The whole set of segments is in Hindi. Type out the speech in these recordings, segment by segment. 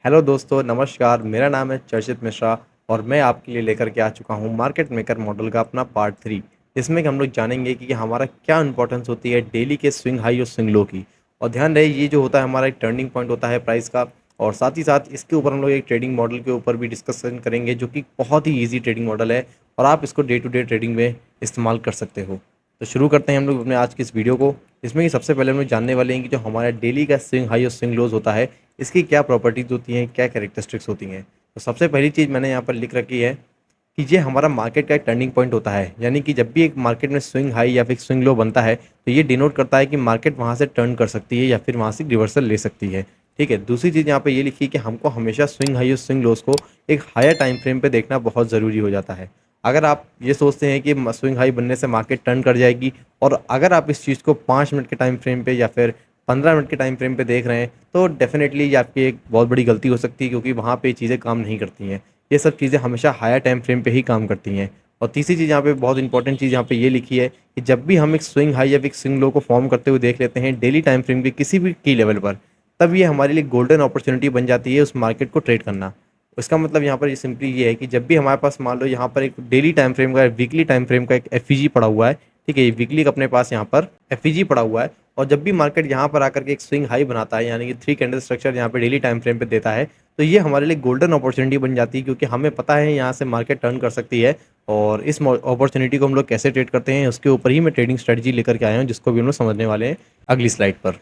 हेलो दोस्तों, नमस्कार। मेरा नाम है चर्चित मिश्रा और मैं आपके लिए लेकर के आ चुका हूँ मार्केट मेकर मॉडल का अपना पार्ट 3। इसमें हम लोग जानेंगे कि हमारा क्या इंपॉर्टेंस होती है डेली के स्विंग हाई और स्विंग लो की। और ध्यान रहे, ये जो होता है हमारा एक टर्निंग पॉइंट होता है प्राइस का। और साथ ही साथ इसके ऊपर हम लोग एक ट्रेडिंग मॉडल के ऊपर भी डिस्कशन करेंगे, जो कि बहुत ही ईजी ट्रेडिंग मॉडल है और आप इसको डे टू डे ट्रेडिंग में इस्तेमाल कर सकते हो। तो शुरू करते हैं हम लोग अपने आज की इस वीडियो को। इसमें कि सबसे पहले हम लोग जानने वाले हैं कि जो हमारा डेली का स्विंग हाई और स्विंग लोज होता है, इसकी क्या प्रॉपर्टीज़ होती हैं, क्या कैरेक्टरिस्टिक्स होती हैं। तो सबसे पहली चीज़ मैंने यहाँ पर लिख रखी है कि ये हमारा मार्केट का एक टर्निंग पॉइंट होता है। यानी कि जब भी एक मार्केट में स्विंग हाई या फिर स्विंग लो बनता है, तो ये डिनोट करता है कि मार्केट वहाँ से टर्न कर सकती है या फिर वहाँ से रिवर्सल ले सकती है। ठीक है। दूसरी चीज़ यहाँ पे ये लिखी कि हमको हमेशा स्विंग हाई और स्विंग लोज को एक हायर टाइम फ्रेम पे देखना बहुत ज़रूरी हो जाता है। अगर आप ये सोचते हैं कि स्विंग हाई बनने से मार्केट टर्न कर जाएगी, और अगर आप इस चीज़ को 5 मिनट के टाइम फ्रेम पे या फिर 15 मिनट के टाइम फ्रेम पे देख रहे हैं, तो डेफिनेटली ये आपकी एक बहुत बड़ी गलती हो सकती है, क्योंकि वहाँ पे चीज़ें काम नहीं करती हैं। ये सब चीज़ें हमेशा हायर टाइम फ्रेम पे ही काम करती हैं। और तीसरी चीज़ यहाँ पे बहुत इंपॉर्टेंट चीज़ यहाँ पे ये लिखी है कि जब भी हम एक स्विंग हाई या एक स्विंग लो को फॉर्म करते हुए देख लेते हैं डेली टाइम फ्रेम के किसी भी की लेवल पर, तब ये हमारे लिए गोल्डन अपॉर्चुनिटी बन जाती है उस मार्केट को ट्रेड करना। इसका मतलब यहाँ पर ये सिंपली ये है कि जब भी हमारे पास मान लो यहाँ पर एक डेली टाइम फ्रेम का, वीकली टाइम फ्रेम का एक एफईजी पड़ा हुआ है। ठीक है, ये वीकली का अपने पास यहाँ पर एफईजी पड़ा हुआ है। और जब भी मार्केट यहाँ पर आकर के एक स्विंग हाई बनाता है, यानी कि 3 कैंडल स्ट्रक्चर यहाँ पे डेली टाइम फ्रेम पे देता है, तो ये हमारे लिए गोल्डन अपॉर्चुनिटी बन जाती है, क्योंकि हमें पता है यहाँ से मार्केट टर्न कर सकती है। और इस अपॉर्चुनिटी को हम लोग कैसे ट्रेड करते हैं, उसके ऊपर ही मैं ट्रेडिंग स्ट्रेटजी लेकर के आया हूँ, जिसको भी हम लोग समझने वाले हैं अगली स्लाइड पर।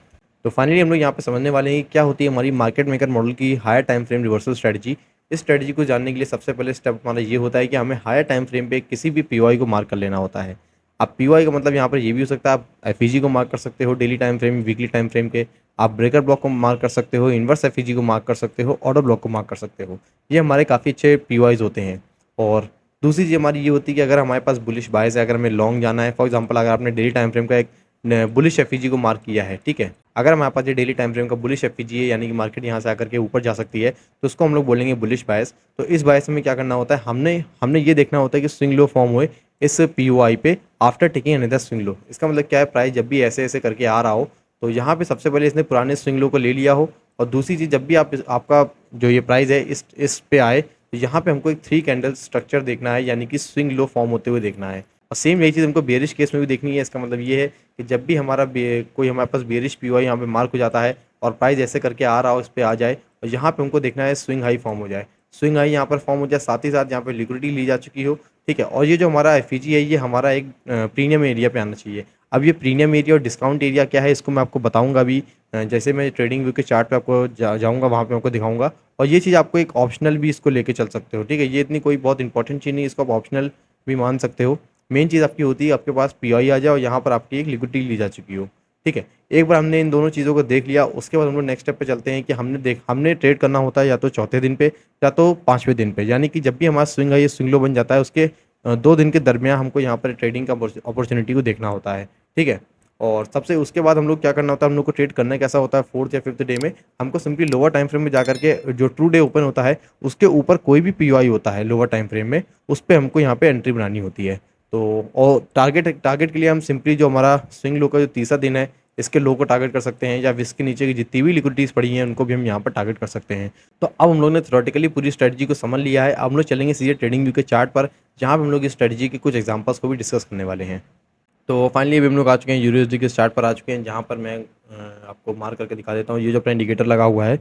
तो फाइनली हम लोग यहाँ पे समझने वाले हैं कि क्या होती है हमारी मार्केट मेकर मॉडल की higher time frame reversal strategy. इस स्ट्रेटजी को जानने के लिए सबसे पहले स्टेप हमारा ये होता है कि हमें हायर टाइम फ्रेम पे किसी भी पीओआई को मार्क कर लेना होता है। अब पीओआई का मतलब यहाँ पर ये भी हो सकता है, आप एफईजी को मार्क कर सकते हो daily time frame, weekly time frame के। आप ब्रेकर ब्लॉक को मार्क कर सकते हो, इन्वर्स एफईजी को मार्क कर सकते हो, ऑर्डर ब्लॉक को मार्क कर सकते हो। ये हमारे काफ़ी अच्छे पीओआईज होते हैं। और दूसरी चीज़ हमारी ये होती है कि अगर हमारे पास बुलिश बायस है, अगर हमें लॉन्ग जाना है, फॉर एग्जाम्पल अगर आपने डेली टाइम फ्रेम का एक बुलिश एफईजी को मार्क किया है, ठीक है, अगर हमारे पास ये डेली टाइम फ्रेम का बुलिश एफईजी है, यानी कि मार्केट यहाँ से आकर के ऊपर जा सकती है, तो उसको हम लोग बोलेंगे बुलिश बायस। तो इस बायस में क्या करना होता है, हमने हमने ये देखना होता है कि स्विंग लो फॉर्म हुए इस पीओआई पे after taking another swing low. इसका मतलब क्या है, प्राइस जब भी ऐसे ऐसे करके आ रहा हो, तो यहाँ पे सबसे पहले इसने पुराने स्विंग लो को ले लिया हो। और दूसरी चीज़, जब भी आपका जो ये प्राइस है इस पे आए, तो यहाँ पे हमको एक 3 कैंडल स्ट्रक्चर देखना है, यानी कि स्विंग लो फॉर्म होते हुए देखना है। और सेम यही चीज़ हमको बेरिश केस में भी देखनी है। इसका मतलब ये है कि जब भी कोई हमारे पास बेरिश पीओआई यहाँ पे मार्क हो जाता है और प्राइस ऐसे करके आ रहा हो, इस पे आ जाए, और यहाँ पे हमको देखना है स्विंग हाई फॉर्म हो जाए। स्विंग हाई यहाँ पर फॉर्म हो जाए, साथ ही साथ यहाँ पे लिक्विडिटी ली जा चुकी हो। ठीक है। और ये जो हमारा एफईजी है, ये हमारा एक प्रीमियम एरिया पे आना चाहिए। अब ये प्रीमियम एरिया और डिस्काउंट एरिया क्या है, इसको मैं आपको बताऊंगा अभी। जैसे मैं ट्रेडिंग व्यू के चार्ट पे आपको जाऊँगा, वहाँ पे आपको दिखाऊंगा। और ये चीज़ आपको एक ऑप्शनल भी इसको लेके चल सकते हो। ठीक है, ये इतनी कोई बहुत इंपॉर्टेंट चीज़ नहीं, इसको आप ऑप्शनल भी मान सकते हो। मेन चीज़ आपकी होती है, आपके पास पीआई आ जाए और यहाँ पर आपकी एक लिक्विडिटी ली जा चुकी हो। ठीक है। एक बार हमने इन दोनों चीज़ों को देख लिया, उसके बाद हम लोग नेक्स्ट स्टेप पे चलते हैं कि हमने ट्रेड करना होता है या तो चौथे दिन पे या तो 5वें दिन पे। यानी कि जब भी हमारा स्विंग है, ये स्विंग लो बन जाता है, उसके 2 दिन के दरमियान हमको यहाँ पर ट्रेडिंग का अपॉर्चुनिटी को देखना होता है। ठीक है। और सबसे उसके बाद हम लोग क्या करना होता है, हम लोग को ट्रेड करना कैसा होता है, 4th या 5th डे में हमको सिंपली लोअर टाइम फ्रेम में जाकर के जो ट्रू डे ओपन होता है, उसके ऊपर कोई भी पीओआई होता है लोअर टाइम फ्रेम में, उस पर हमको यहाँ पे एंट्री बनानी होती है। तो और टारगेट के लिए हम सिंपली जो हमारा स्विंग लो का जो तीसरा दिन है, इसके लो को टारगेट कर सकते हैं, या इसके नीचे की जितनी भी लिक्विडिटीज़ पड़ी हैं उनको भी हम यहाँ पर टारगेट कर सकते हैं। तो अब हम लोग ने थ्योरेटिकली पूरी स्ट्रेटजी को समझ लिया है। अब हम लोग चलेंगे सीधे ट्रेडिंग व्यू के चार्ट पर, जहाँ पे हम लोग इस स्ट्रेटजी के कुछ एग्जांपल्स को भी डिस्कस करने वाले हैं। तो फाइनली अभी हम लोग आ चुके हैं यूएसडी के चार्ट पर आ चुके हैं, जहाँ पर मैं आपको मार्क करके दिखा देता हूँ। ये जो अपना इंडिकेटर लगा हुआ है,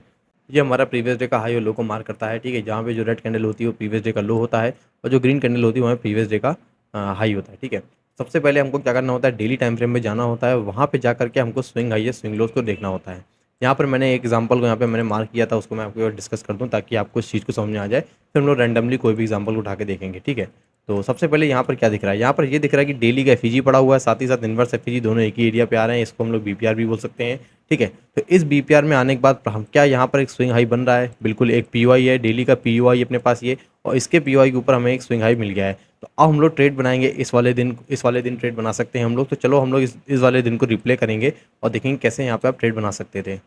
ये हमारा प्रीवियस डे का हाई और लो को मार्क करता है। ठीक है, जहाँ पे जो रेड कैंडल होती है वो प्रीवियस डे का लो होता है, और जो ग्रीन कैंडल होती है वो प्रीवियस डे का हाई होता है। ठीक है। सबसे पहले हमको क्या करना होता है, डेली टाइम फ्रेम में जाना होता है, वहाँ पे जा करके हमको स्विंग हाई या स्विंग लोज को देखना होता है। यहाँ पर मैंने एक एग्जांपल को यहाँ पे मैंने मार्क किया था, उसको मैं आपको डिस्कस कर दूँ ताकि आपको इस चीज़ को समझ में आ जाए। फिर हम लोग रैंडमली कोई भी एग्जांपल उठा के देखेंगे। ठीक है। तो सबसे पहले यहाँ पर क्या दिख रहा है, यहाँ पर ये दिख रहा है कि डेली का एफईजी पड़ा हुआ है, साथ ही साथ इन्वर्स एफईजी दोनों एक ही एरिया पे आ रहे हैं। इसको हम लोग बीपीआर भी बोल सकते हैं। ठीक है। तो इस बीपीआर में आने के बाद हम क्या, यहाँ पर एक स्विंग हाई बन रहा है, बिल्कुल एक पीओआई है, डेली का पीओआई अपने पास ये, और इसके पीओआई के ऊपर हमें एक स्विंग हाई मिल गया है। तो अब हम लोग ट्रेड बनाएंगे, इस वाले दिन ट्रेड बना सकते हैं हम लोग। तो चलो हम लोग इस वाले दिन को रिप्ले करेंगे और देखेंगे कैसे यहाँ पे आप ट्रेड बना सकते थे।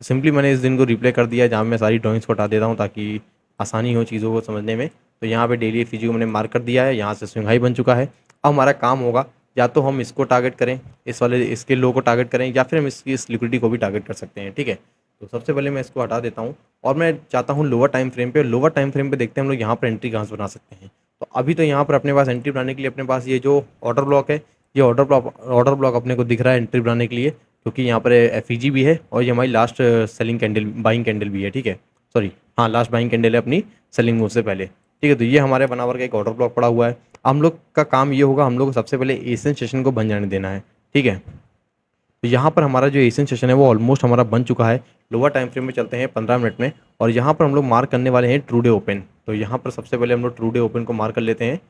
सिंपली मैंने इस दिन को रिप्ले कर दिया, जहाँ मैं सारी ड्राइंग्स को हटा देता हूँ ताकि आसानी हो चीज़ों को समझने में। तो यहाँ पे डेली एफईजी को मैंने मार्क कर दिया है, यहाँ से स्विंग हाई बन चुका है। अब हमारा काम होगा या तो हम इसको टारगेट करें, इस वाले इसके लो को टारगेट करें, या फिर हम इस लिक्विडिटी को भी टारगेट कर सकते हैं। ठीक है, तो सबसे पहले मैं इसको हटा देता हूँ और मैं चाहता हूँ लोअर टाइम फ्रेम पे। लोअर टाइम फ्रेम पे देखते हैं हम लोग यहाँ पर एंट्री कहाँ से बना सकते हैं। तो अभी तो यहाँ पर अपने पास एंट्री बनाने के लिए अपने पास ये जो ऑर्डर ब्लॉक है, ये ऑर्डर ब्लॉक अपने को दिख रहा है एंट्री बनाने के लिए, क्योंकि यहाँ पर एफ भी है और ये हमारी last selling candle, buying candle भी है। ठीक है, सॉरी, हाँ, लास्ट बाइंग कैंडल है अपनी सेलिंग मूव से पहले। ठीक है, तो ये हमारे बनावर का एक ऑर्डर ब्लॉक पड़ा हुआ है। हम लोग का काम ये होगा, हम लोग को सबसे पहले एशियन सेशन को बन जाने देना है। ठीक है, तो यहाँ पर हमारा जो एशियन सेशन है वो ऑलमोस्ट हमारा बन चुका है। लोअर टाइम फ्रेम में चलते हैं 15 मिनट में, और यहाँ पर हम लोग मार्क करने वाले हैं ट्रू डे ओपन। तो यहाँ पर सबसे पहले हम लोग ट्रू डे ओपन को मार्क कर लेते हैं।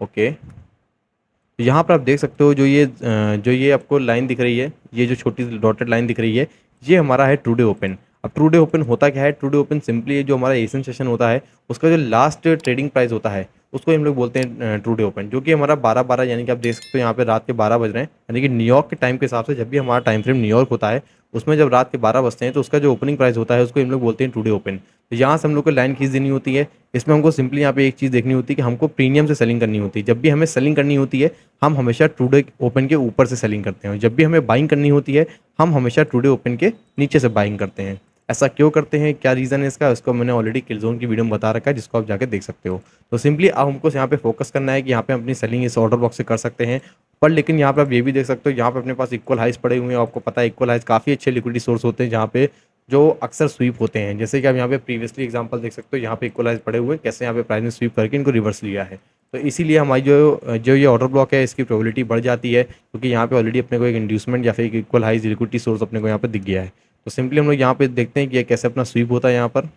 ओके, तो यहाँ पर आप देख सकते हो जो ये आपको लाइन दिख रही है, ये जो छोटी डॉटेड लाइन दिख रही है, ये हमारा है ट्रू डे ओपन। अब ट्रू डे ओपन होता क्या है? ट्रू डे ओपन सिंपली जो हमारा एशियन सेशन होता है उसका जो लास्ट ट्रेडिंग प्राइस होता है उसको हम लोग बोलते हैं ट्रू डे ओपन, जो कि हमारा 12-12, यानी कि आप देख सकते हो यहाँ पे रात के 12 बज रहे हैं, यानी कि न्यूयॉर्क के टाइम के हिसाब से जब भी हमारा टाइम फ्रेम न्यूयॉर्क होता है उसमें जब रात के 12 बजते हैं तो उसका जो ओपनिंग प्राइस होता है उसको हम लोग बोलते हैं ट्रू डे ओपन। तो यहाँ से हम लोग को लाइन खींच देनी होती है। इसमें हमको सिंपली यहाँ पे एक चीज़ देखनी होती है कि हमको प्रीमियम से सेलिंग करनी होती है। जब भी हमें सेलिंग करनी होती है हम हमेशा ट्रू डे ओपन के ऊपर से सेलिंग करते हैं, जब भी हमें बाइंग करनी होती है हम हमेशा ट्रू डे ओपन के नीचे से बाइंग करते हैं। ऐसा क्यों करते हैं, क्या रीज़न है इसका, उसको मैंने ऑलरेडी किल जोन की वीडियो में बता रखा है, जिसको आप जाके देख सकते हो। तो सिंपली अब हमको यहाँ पे फोकस करना है कि यहाँ पे अपनी सेलिंग इस ऑर्डर बॉक्स से कर सकते हैं। पर लेकिन यहाँ पे आप ये भी देख सकते हो, यहाँ पे अपने पास इक्वल हाइस पड़े हुए हैं। आपको पता है इक्वल हाइस काफ़ी अच्छे लिक्विडिटी सोर्स होते हैं जहाँ पे जो अक्सर स्वीप होते हैं। जैसे कि आप यहाँ पे प्रीवियसली एग्जांपल देख सकते हो, यहाँ पे इक्वल हाइस पड़े हुए कैसे यहाँ पे प्राइस ने स्वीप करके इनको रिवर्स लिया है। तो इसीलिए हमारी जो जो ये ऑर्डर ब्लॉक है इसकी प्रोबेबिलिटी बढ़ जाती है, क्योंकि यहाँ पे ऑलरेडी अपने को एक इंड्यूसमेंट या फिर एक इक्वल हाइस लिक्विडिटी सोर्स अपने को यहाँ पे दिख गया है। तो सिंपली हम लोग यहाँ पे देखते हैं कि ये कैसे अपना स्वीप होता है यहाँ पर।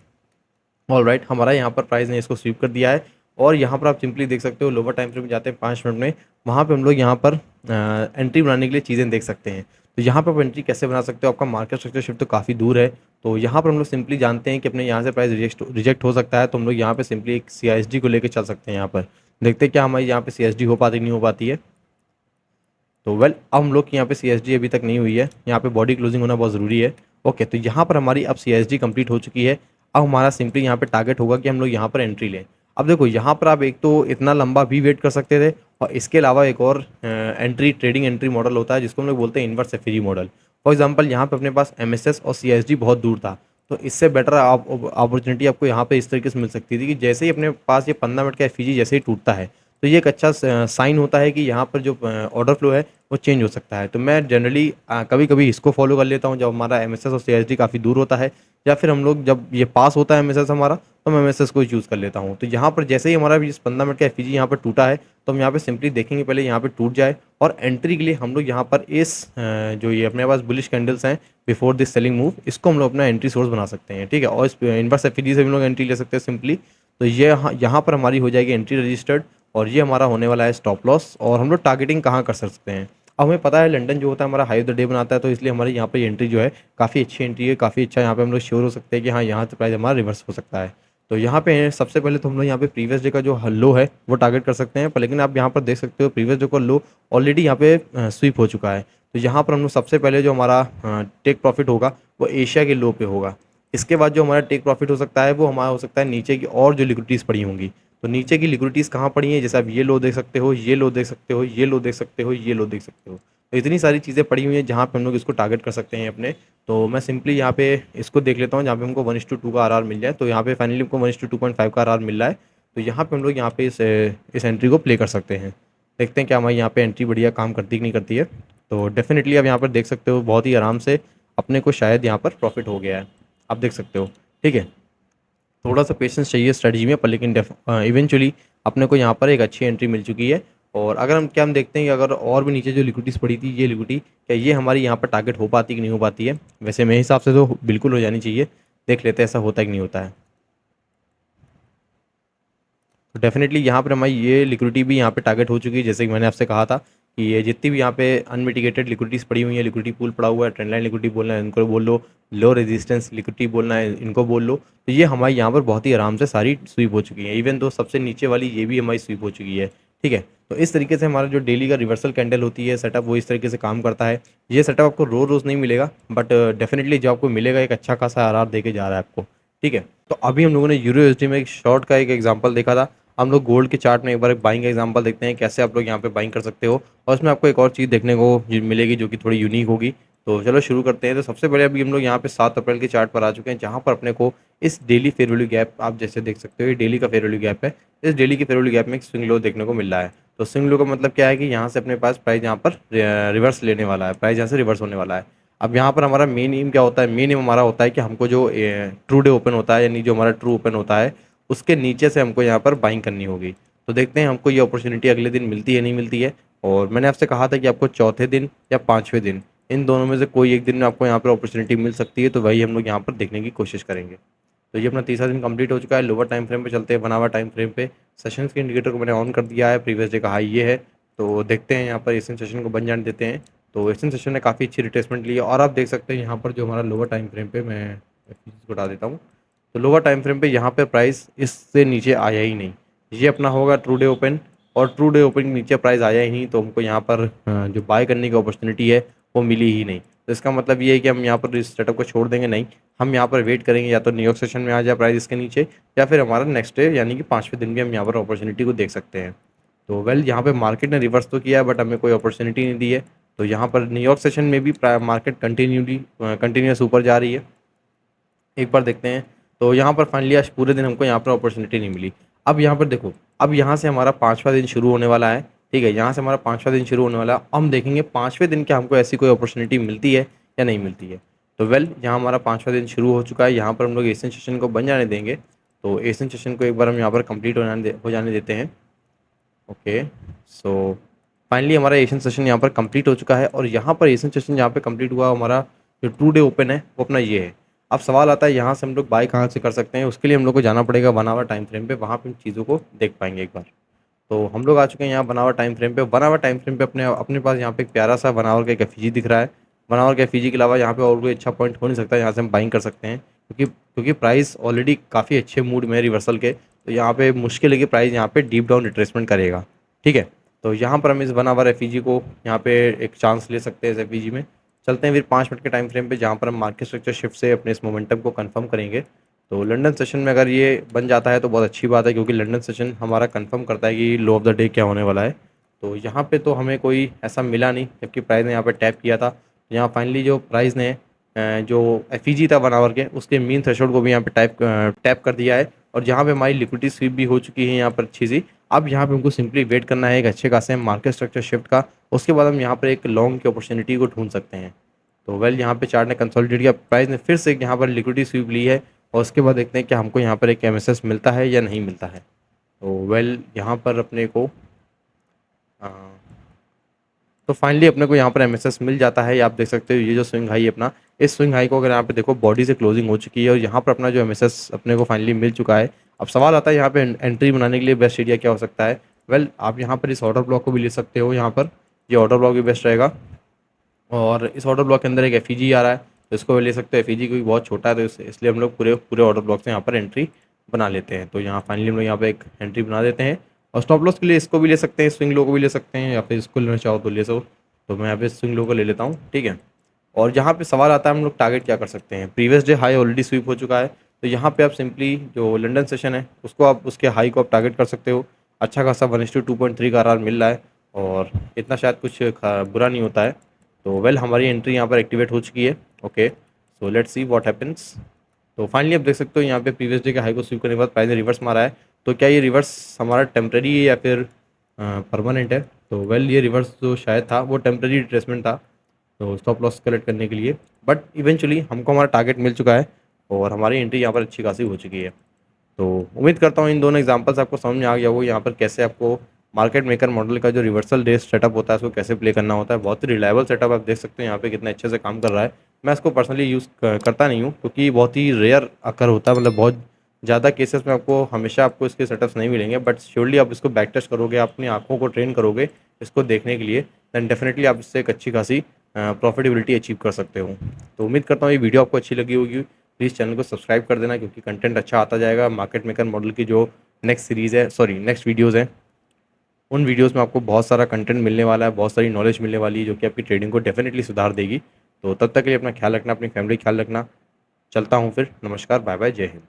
ऑलराइट, हमारा यहाँ पर प्राइस ने इसको स्वीप कर दिया है, और यहाँ पर आप सिंपली देख सकते हो लोअर टाइम फ्रेम में जाते हैं 5 मिनट में, वहाँ पे हम लोग यहाँ पर एंट्री बनाने के लिए चीज़ें देख सकते हैं। तो यहाँ पर आप एंट्री कैसे बना सकते हो? आपका मार्केट स्ट्रक्चर शिफ्ट तो काफ़ी दूर है, तो यहाँ पर हम लोग सिंपली जानते हैं कि अपने यहाँ से प्राइस रिजेक्ट हो सकता है, तो हम लोग यहाँ पर सिंपली एक CSD को लेकर चल सकते हैं। यहाँ पर देखते हैं क्या हमारी यहाँ पर CSD हो पाती नहीं हो पाती है। तो वेल, अब हम लोग की यहाँ पे CSD अभी तक नहीं हुई है, यहाँ पे बॉडी क्लोजिंग होना बहुत ज़रूरी है। ओके, तो यहाँ पर हमारी अब CSD कंप्लीट हो चुकी है। अब हमारा सिंपली यहाँ पे टारगेट होगा कि हम लोग यहाँ पर एंट्री लें। अब देखो यहाँ पर आप एक तो इतना लंबा भी वेट कर सकते थे, और इसके अलावा एक और ट्रेडिंग एंट्री मॉडल होता है जिसको हम लोग बोलते हैं inverse effigy model. For example यहाँ पे अपने पास MSS और CSD बहुत दूर था, तो इससे बेटर अपॉर्चुनिटी आपको यहाँ पे इस तरीके से मिल सकती थी कि जैसे ही अपने पास ये 15 मिनट का एफईजी जैसे ही टूटता है तो ये एक अच्छा साइन होता है कि यहाँ पर जो ऑर्डर फ्लो है वो चेंज हो सकता है। तो मैं जनरली कभी कभी इसको फॉलो कर लेता हूँ जब हमारा MSS और CSD काफ़ी दूर होता है, या फिर हम लोग जब ये पास होता है MSS हमारा तो मैं MSS को ही चूज़ कर लेता हूँ। तो यहाँ पर जैसे ही हमारा इस 15 मिनट का एफईजी यहाँ पर टूटा है तो हम यहाँ पे सिंपली देखेंगे पहले यहाँ पे टूट जाए, और एंट्री के लिए हम लोग यहाँ पर इस जो ये अपने पास बुलिश कैंडल्स हैं बिफोर दिस सेलिंग मूव, इसको हम लोग अपना एंट्री सोर्स बना सकते हैं। ठीक है, और इस इन्वर्स एफईजी से हम लोग एंट्री ले सकते हैं सिंपली। तो ये यहाँ पर हमारी हो जाएगी एंट्री रजिस्टर्ड, और ये हमारा होने वाला है स्टॉप लॉस। और हम लोग टारगेटिंग कहाँ कर सकते हैं? अब हमें पता है लंदन जो होता है हमारा हाई ऑफ द डे बनाता है, तो इसलिए हमारी यहाँ पे एंट्री जो है काफ़ी अच्छी एंट्री है, काफ़ी अच्छा यहाँ पे हम लोग श्योर हो सकते हैं कि हाँ यहाँ से प्राइस हमारा रिवर्स हो सकता है। तो यहाँ पे सबसे पहले तो हम लोग यहाँ पे प्रीवियस डे का जो लो है वो टारगेट कर सकते हैं, पर लेकिन आप यहाँ पर देख सकते हो प्रीवियस डे का लो ऑलरेडी यहाँ पे स्वीप हो चुका है। तो यहाँ पर हम लोग सबसे पहले जो हमारा टेक प्रॉफिट होगा वो एशिया के लो पे होगा। इसके बाद जो हमारा टेक प्रॉफिट हो सकता है वो हमारा हो सकता है नीचे की और जो लिक्विडिटीज़ पड़ी होंगी। तो नीचे की लिक्विडिटीज़ कहाँ पड़ी हैं? जैसे आप ये लो देख सकते हो, ये लो देख सकते हो, ये लो देख सकते हो, ये लो देख सकते हो। तो इतनी सारी चीज़ें पड़ी हुई हैं जहाँ पे हम लोग इसको टारगेट कर सकते हैं अपने। तो मैं सिंपली यहाँ पे इसको देख लेता हूँ जहाँ पे हमको 1:2 का RR मिल जाए। तो यहाँ पे फाइनली हमको 1:2.5 का RR मिल रहा है। तो यहाँ पे हम लोग यहाँ पे इस एंट्री को प्ले कर सकते हैं। देखते हैं क्या हमारी यहाँ पे एंट्री बढ़िया काम करती कि नहीं करती है। तो डेफिनेटली आप यहाँ पर देख सकते हो बहुत ही आराम से अपने को शायद यहाँ पर प्रॉफिट हो गया है, आप देख सकते हो। ठीक है, थोड़ा सा पेशेंस चाहिए स्ट्रेटजी में, पर लेकिन इवेंचुअली अपने को यहाँ पर एक अच्छी एंट्री मिल चुकी है। और अगर हम देखते हैं कि अगर और भी नीचे जो लिक्विडिटीज़ पड़ी थी ये लिक्विडिटी क्या ये हमारी यहाँ पर टारगेट हो पाती कि नहीं हो पाती है? वैसे मेरे हिसाब से तो बिल्कुल हो जानी चाहिए। देख लेते हैं ऐसा होता है कि नहीं होता है। तो डेफिनेटली यहाँ पर हमारी ये लिक्विडिटी भी यहाँ पे टारगेट हो चुकी है। जैसे कि मैंने आपसे कहा था कि ये जितनी भी यहाँ पे अनमिटिगेटेड लिक्विडिटीज़ पड़ी हुई है, लिक्विडिटी पूल पड़ा हुआ है, ट्रेंड लाइन लिक्विडिटी बोलना है इनको बोल लो, लो रेजिस्टेंस लिक्विडिटी बोलना है इनको बोल लो, तो ये हमारी यहाँ पर बहुत ही आराम से सारी स्वीप हो चुकी है। इवन तो सबसे नीचे वाली ये भी हमारी स्वीप हो चुकी है। ठीक है, तो इस तरीके से हमारा जो डेली का रिवर्सल कैंडल होती है सेटअप वो इस तरीके से काम करता है। ये सेटअप आपको रोज़ रोज़ नहीं मिलेगा, बट डेफिनेटली जो आपको मिलेगा एक अच्छा खासा RR दे के जा रहा है आपको। ठीक है, तो अभी हम लोगों ने यूरो USD में एक शॉर्ट का एक एग्जांपल देखा था। हम लोग गोल्ड के चार्ट में एक बार एक बाइंग का एग्जांपल देखते हैं, कैसे आप लोग यहाँ पे बाइंग कर सकते हो। और उसमें आपको एक और चीज़ देखने को मिलेगी जो कि थोड़ी यूनिक होगी। तो चलो शुरू करते हैं। तो सबसे पहले अभी हम लोग यहाँ पे 7 अप्रैल के चार्ट पर आ चुके हैं, जहाँ पर अपने को इस डेली फेयर वैल्यू गैप आप जैसे देख सकते हो, ये डेली का फेयर वैल्यू गैप है। इस डेली के फेयर वैल्यू गैप में एक स्विंग लो देखने को मिल रहा है। तो स्विंग लो का मतलब क्या है कि यहाँ से अपने पास प्राइस यहाँ पर रिवर्स लेने वाला है, प्राइस यहाँ से रिवर्स होने वाला है। अब यहाँ पर हमारा मेन एम क्या होता है, मेन एम हमारा होता है कि हमको जो ट्रू डे ओपन होता है, यानी जो हमारा ट्रू ओपन होता है, उसके नीचे से हमको यहाँ पर बाइंग करनी होगी। तो देखते हैं हमको ये अपॉर्चुनिटी अगले दिन मिलती है नहीं मिलती है। और मैंने आपसे कहा था कि आपको चौथे दिन या पाँचवें दिन, इन दोनों में से कोई एक दिन में आपको यहाँ पर अपॉर्चुनिटी मिल सकती है। तो वही हम लोग यहाँ पर देखने की कोशिश करेंगे। तो ये अपना तीसरा दिन कंप्लीट हो चुका है। लोअर टाइम फ्रेम पे चलते हैं, बना हुआ टाइम फ्रेम पे सेशंस के इंडिकेटर को मैंने ऑन कर दिया है। प्रीवियस डे का हाई ये है। तो देखते हैं यहाँ पर एशियन सेशन को बन जाने देते हैं। तो एशियन सेशन ने काफ़ी अच्छी रिट्रेसमेंट ली है और आप देख सकते हैं यहाँ पर जो हमारा लोअर टाइम फ्रेम पे, मैं इसको हटा देता हूँ। तो लोअर टाइम फ्रेम पे यहाँ पे प्राइस इससे नीचे आया ही नहीं। ये अपना होगा ट्रू डे ओपन, और ट्रू डे ओपन के नीचे प्राइस आया ही नहीं, तो हमको यहाँ पर जो बाय करने की अपॉर्चुनिटी है वो मिली ही नहीं। तो इसका मतलब ये है कि हम यहाँ पर इस सेटअप को छोड़ देंगे नहीं, हम यहाँ पर वेट करेंगे या तो न्यूयॉर्क सेशन में आ जाए प्राइस इसके नीचे, या फिर हमारा नेक्स्ट डे यानी कि पाँचवें दिन भी हम यहाँ पर अपॉर्चुनिटी को देख सकते हैं। तो वेल यहाँ पे मार्केट ने रिवर्स तो किया है, बट हमें कोई अपॉर्चुनिटी नहीं दी है। तो यहाँ पर न्यूयॉर्क सेशन में भी मार्केट कंटिन्यूस ऊपर जा रही है। एक बार देखते हैं। तो यहाँ पर फाइनली आज पूरे दिन हमको यहाँ पर अपॉर्चुनिटी नहीं मिली। अब यहाँ पर देखो, अब यहाँ से हमारा पाँचवा दिन शुरू होने वाला है। ठीक है, यहाँ से हमारा पाँचवा दिन शुरू होने वाला है। हम देखेंगे पाँचवें दिन क्या हमको ऐसी कोई अपॉर्चुनिटी मिलती है या नहीं मिलती है। तो वेल यहाँ हमारा पाँचवा दिन शुरू हो चुका है। यहाँ पर हम लोग एशियन सेशन को बन जाने देंगे। तो एशियन सेशन को एक बार हम यहाँ पर कंप्लीट हो जाने देते हैं। ओके, सो फाइनली हमारा एशियन सेशन यहाँ पर कंप्लीट हो चुका है। और यहाँ पर एशियन सेशन यहाँ पे कंप्लीट हुआ, हमारा जो टू डे ओपन है वो अपना ये है। अब सवाल आता है यहाँ से हम लोग बाय कहाँ से कर सकते हैं। उसके लिए हम लोग को जाना पड़ेगा बना हुआ टाइम फ्रेम पे, वहाँ पे इन चीज़ों को देख पाएंगे एक बार। तो हम लोग आ चुके हैं यहाँ बनावर टाइम फ्रेम पे। बनावर टाइम फ्रेम पे अपने अपने पास यहाँ पे एक प्यारा सा बनावर का एक एफीजी दिख रहा है। बनावर के एफीजी के अलावा यहाँ पे और कोई अच्छा पॉइंट हो नहीं सकता यहाँ से हम बाइंग कर सकते हैं, क्योंकि प्राइस ऑलरेडी काफ़ी अच्छे मूड में है रिवर्सल के। तो यहाँ पे मुश्किल है कि प्राइस यहाँ पे डीप डाउन रिट्रेसमेंट करेगा। ठीक है, तो यहाँ पर हम इस बनावर एफीजी को यहाँ पे एक चांस ले सकते हैं। इस एफीजी में चलते हैं फिर 5 मिनट के टाइम फ्रेम पे, जहाँ पर हम मार्केट स्ट्रक्चर शिफ्ट से अपने इस मोमेंटम को कंफर्म करेंगे। तो लंदन सेशन में अगर ये बन जाता है तो बहुत अच्छी बात है, क्योंकि लंदन सेशन हमारा कंफर्म करता है कि लो ऑफ द डे क्या होने वाला है। तो यहाँ पे तो हमें कोई ऐसा मिला नहीं, जबकि प्राइस ने यहाँ पे टैप किया था। तो यहाँ फाइनली जो प्राइस ने जो एफईजी था 1 आवर के, उसके मीन थ्रेशोल्ड को भी यहाँ पे टैप कर दिया है। और जहाँ पे हमारी लिक्विडिटी स्वीप भी हो चुकी है यहाँ पर अच्छी सी। अब यहाँ पे हमको सिंपली वेट करना है एक अच्छे खासे मार्केट स्ट्रक्चर शिफ्ट का। उसके बाद हम यहाँ पर एक लॉन्ग की अपॉर्चुनिटी को ढूंढ सकते हैं। तो वेल यहाँ पे चार्ट ने कंसोलिडेट किया, प्राइस ने फिर से यहाँ पर लिक्विडिटी स्वीप ली है। और उसके बाद देखते हैं कि हमको यहाँ पर एक एमएसएस मिलता है या नहीं मिलता है। तो वेल यहाँ पर अपने को तो फाइनली अपने को यहाँ पर एमएसएस मिल जाता है। आप देख सकते हो ये जो स्विंग हाई है अपना, इस स्विंग हाई को अगर यहाँ पे देखो बॉडी से क्लोजिंग हो चुकी है, और यहाँ पर अपना जो एमएसएस अपने को फाइनली मिल चुका है। अब सवाल आता है यहाँ पे एंट्री बनाने के लिए बेस्ट एरिया क्या हो सकता है। वेल आप यहाँ पर इस ऑर्डर ब्लॉक को भी ले सकते हो, यहाँ पर ये ऑर्डर ब्लॉक भी बेस्ट रहेगा। और इस ऑर्डर ब्लॉक के अंदर एक एफईजी आ रहा है, तो इसको भी ले सकते हो। एफईजी कोई बहुत छोटा है, तो इसलिए हम लोग पूरे पूरे ऑर्डर ब्लॉक से यहाँ पर एंट्री बना लेते हैं। तो यहाँ फाइनली हम लोग यहाँ पे एक एंट्री बना देते हैं। और स्टॉप लॉस के लिए इसको भी ले सकते हैं, स्विंग लो को भी ले सकते हैं, या फिर इसको लेना चाहो तो ले सको। तो मैं यहाँ पे स्विंग लो को ले लेता हूँ। ठीक है, और यहाँ पे सवाल आता है हम लोग टारगेट क्या कर सकते हैं। Previous day high already sweep हो चुका है, तो यहाँ पे आप सिंपली जो लंदन सेशन है उसको आप उसके हाई को आप टारगेट कर सकते हो। अच्छा खासा 1:2.3 का आर मिल रहा है, और इतना शायद कुछ बुरा नहीं होता है। तो वेल हमारी एंट्री यहाँ पर एक्टिवेट हो चुकी है। Okay, so let's see what happens. तो फाइनली आप देख सकते हो यहाँ पे प्रीवियस डे के हाई को स्वीप करने के बाद प्राइस ने रिवर्स मारा है। तो क्या ये रिवर्स हमारा टेम्प्रेरी है या फिर परमानेंट है। तो वेल ये रिवर्स जो शायद था वो टेम्प्रेरी रिट्रेसमेंट था, तो स्टॉप लॉस कलेक्ट करने के लिए। बट इवेंचुअली हमको हमारा टारगेट मिल चुका है और हमारी एंट्री यहाँ पर अच्छी खासी हो चुकी है। तो उम्मीद करता हूँ इन दोनों एग्जांपल्स आपको समझ में आ गया हो, यहाँ पर कैसे आपको मार्केट मेकर मॉडल का जो रिवर्सल डे सेटअप होता है उसको कैसे प्ले करना होता है। बहुत ही रिलायबल सेटअप आप देख सकते हो यहाँ पे कितने अच्छे से काम कर रहा है। मैं इसको पर्सनली यूज़ करता नहीं हूँ, क्योंकि बहुत ही रेयर अकर होता है, मतलब बहुत ज़्यादा केसेस में आपको हमेशा आपको इसके सेटअप्स नहीं मिलेंगे। बट श्योरली आप इसको बैक टेस्ट करोगे, अपनी आँखों को ट्रेन करोगे इसको देखने के लिए, दैन डेफिनेटली आप इससे एक अच्छी खासी प्रॉफिटेबिलिटी अचीव कर सकते हो। तो उम्मीद करता हूँ ये वीडियो आपको अच्छी लगी होगी। प्लीज़ चैनल को सब्सक्राइब कर देना, क्योंकि कंटेंट अच्छा आता जाएगा। मार्केट मेकर मॉडल की जो नेक्स्ट वीडियोज़ हैं, उन वीडियोस में आपको बहुत सारा कंटेंट मिलने वाला है, बहुत सारी नॉलेज मिलने वाली है, जो कि आपकी ट्रेडिंग को डेफिनेटली सुधार देगी। तो तब तक के लिए अपना ख्याल रखना, अपनी फैमिली ख्याल रखना। चलता हूँ फिर, नमस्कार, बाय बाय, जय हिंद।